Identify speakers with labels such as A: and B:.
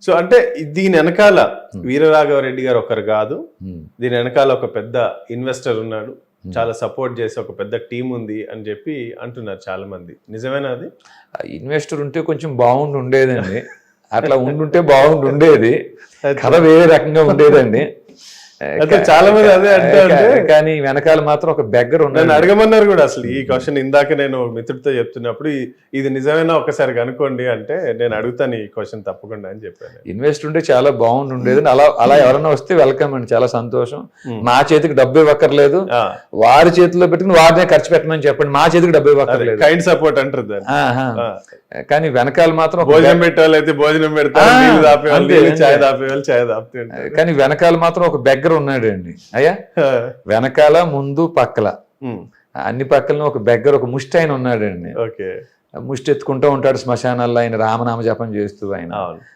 A: So అంటే దీని వెనకాల వీరరాఘవరెడ్డి గారు ఒకరు కాదు, దీని వెనకాల ఒక పెద్ద ఇన్వెస్టర్ ఉన్నాడు, చాలా సపోర్ట్ చేసి ఒక పెద్ద టీం ఉంది అని చెప్పి అంటున్నారు చాలా మంది. నిజమేనా అది?
B: ఇన్వెస్టర్ ఉంటే కొంచెం ఉండేదండి, అట్లా ఉండుంటే ఉండేది, కథ వేరే రకంగా ఉండేదండి.
A: చాలా మంది అదే అంటే,
B: కానీ వెనకాల మాత్రం ఒక బెగ్గర్
A: నన్ను అడగమన్నారు కూడా అసలు ఈ క్వశ్చన్. ఇందాక నేను మిత్రుడితో చెప్తున్నప్పుడు ఇది నిజమేనా ఒకసారి కనుక్కోండి అంటే, నేను అడుగుతాను ఈ క్వశ్చన్ తప్పకుండా అని చెప్పాను.
B: ఇన్వెస్ట్ ఉంటే చాలా ఉండేది. అలా ఎవరైనా వస్తే వెల్కమ్ అండి, చాలా సంతోషం. మా చేతికి డబ్బు ఇవ్వక్కర్లేదు, వారి చేతిలో పెట్టుకుని వారినే ఖర్చు పెట్టమని చెప్పండి, మా చేతికి డబ్బు ఇవ్వక్కర్లేదు.
A: కైండ్ సపోర్ట్ అంటారు దాన్ని.
B: కానీ వెనకాల మాత్రం
A: భోజనం పెట్టేవాళ్ళు అయితే భోజనం పెడతారు, నీళ్ళు దాపేవాళ్ళు చాయ్ దాపేవాళ్ళు చాయ్ దాపుతుంటారు.
B: కానీ వెనకాల మాత్రం ఒక బెగ్గర్ ఉన్నాడు అండి. అయ్యా వెనకాల ముందు పక్కల అన్ని పక్కలను ఒక బెగ్గర్, ఒక ముష్టి ఆయన ఉన్నాడండి.
A: ఓకే,
B: ముష్టి ఎత్తుకుంటూ ఉంటాడు శ్మశానాల్లో, ఆయన రామనామ జపం చేస్తూ ఆయన